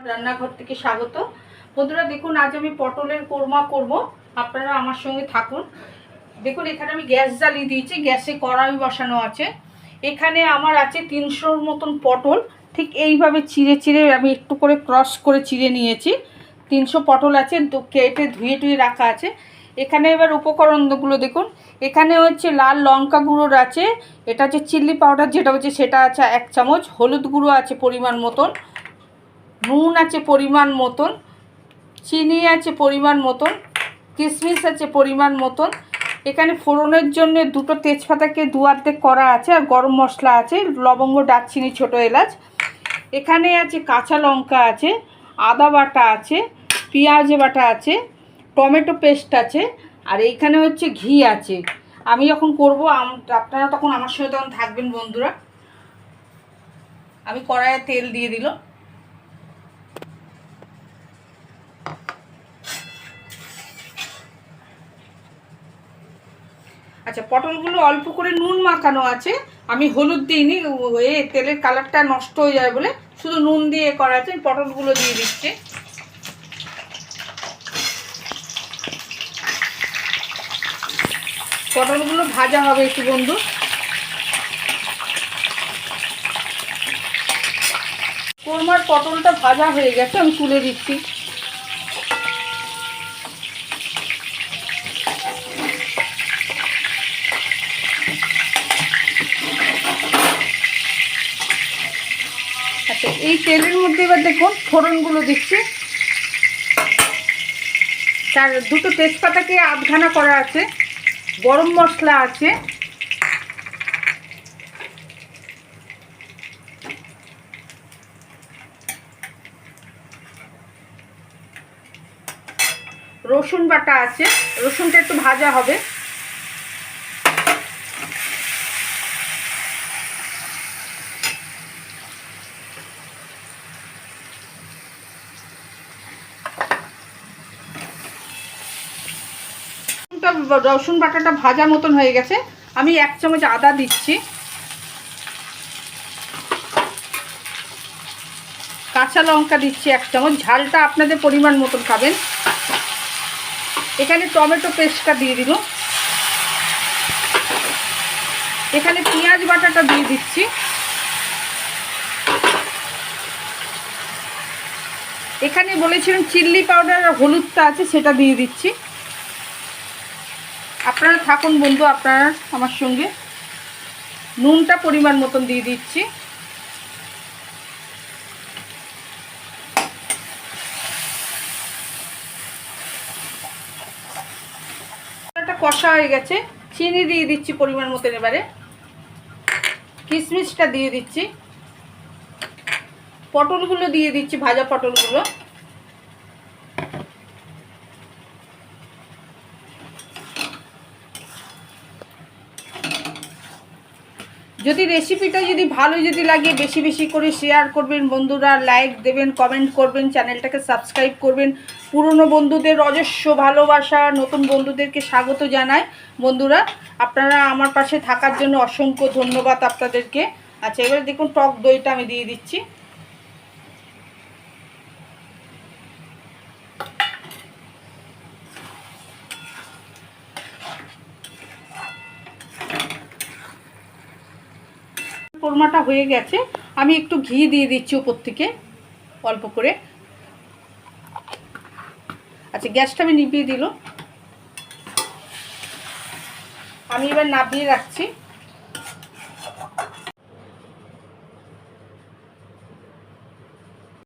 রান্নাঘর থেকে স্বাগত। বন্ধুরা দেখুন, আজ আমি পটলের কোরমা করব, আপনারা আমার সঙ্গে থাকুন। দেখুন এখানে আমি গ্যাস জ্বালিয়ে দিয়েছি, গ্যাসে কড়াই বসানো আছে। এখানে আমার আছে 300-র মতন পটল, ঠিক এইভাবে চিড়ে চিড়ে আমি একটু করে ক্রস করে চিড়ে নিয়েছি। 300 পটল আছে, কেটে ধুয়ে টুয়ে রাখা আছে। এখানে এবার উপকরণগুলো দেখুন, এখানে হচ্ছে লাল লঙ্কা গুঁড়োর আছে, এটা হচ্ছে চিলি পাউডার যেটা হচ্ছে সেটা আছে 1 চামচ, হলুদ গুঁড়ো আছে পরিমাণ মতন, নুন আছে পরিমাণ মতন, চিনি আছে পরিমাণ মতন, কিশমিশ আছে পরিমাণ মতন। এখানে ফোড়নের জন্য 2টো তেজপাতাকে 2 অর্ধেক করা আছে, আর গরম মশলা আছে, লবঙ্গ, দারচিনি, ছোটো এলাচ। এখানে আছে কাঁচা লঙ্কা আছে, আদা বাটা আছে, পেঁয়াজ বাটা আছে, টমেটো পেস্ট আছে, আর এইখানে হচ্ছে ঘি আছে। আমি যখন করব আপনারা তখন আমার সঙ্গে তখন থাকবেন বন্ধুরা। আমি কড়াইয়ে তেল দিয়ে দিল। আচ্ছা, পটলগুলো অল্প করে নুন মাখানো আছে, আমি হলুদ দিইনি, তেলের কালারটা নষ্ট হয়ে যায় বলে শুধু নুন দিয়ে করা আছে। পটলগুলো দিয়ে দিচ্ছি। পটলগুলো ভাজা হবে একটু বন্ধু। কোরমার পটলটা ভাজা হয়ে গেছে, আমি তুলে দিচ্ছি। আচ্ছা, এই তেলের মধ্যে এবার দেখুন ফোড়নগুলো দিচ্ছি। তার 2টো তেজপাতাকে আধখানা করা আছে, গরম মশলা আছে, রসুন বাটা আছে, রসুনটা একটু ভাজা হবে। রসুন বাটাটা ভাজা মতন হয়ে গেছে, আমি 1 চামচ আদা দিচ্ছি, কাঁচা লঙ্কা দিচ্ছি 1 চামচ, ঝালটা আপনাদের পরিমাণ মতন খাবেন। এখানে টমেটো পেস্টটা দিয়ে দিল, এখানে পেঁয়াজ বাটাটা দিয়ে দিচ্ছি, এখানে বলেছিলাম চিলি পাউডার আর হলুদটা আছে সেটা দিয়ে দিচ্ছি। আপনারা থাকুন বন্ধু, আপনারা আমার সঙ্গে। নুনটা পরিমাণ মতন দিয়ে দিচ্ছি। কষা হয়ে গেছে, চিনি দিয়ে দিচ্ছি পরিমাণ মতন। এবারে কিশমিশটা দিয়ে দিচ্ছি, পটলগুলো দিয়ে দিচ্ছি, ভাজা পটলগুলো। যদি রেসিপিটা ভালো লাগে, বেশি বেশি করে শেয়ার করবেন বন্ধুরা, লাইক দেবেন, কমেন্ট করবেন, চ্যানেলটাকে সাবস্ক্রাইব করবেন। পুরনো বন্ধুদের অজস্র ভালোবাসা, নতুন বন্ধুদেরকে স্বাগত জানাই বন্ধুরা। আপনারা আমার পাশে থাকার জন্য অসংখ্য ধন্যবাদ আপনাদেরকে। আচ্ছা, এবারে দেখুন টক দইটা আমি দিয়ে দিচ্ছি। কোরমাটা হয়ে গেছে, আমি একটু ঘি দিয়ে দিচ্ছি উপর থেকে অল্প করে। আচ্ছা, গ্যাসটা আমি নিভিয়ে দিল, আমি এবার নামিয়ে রাখছি।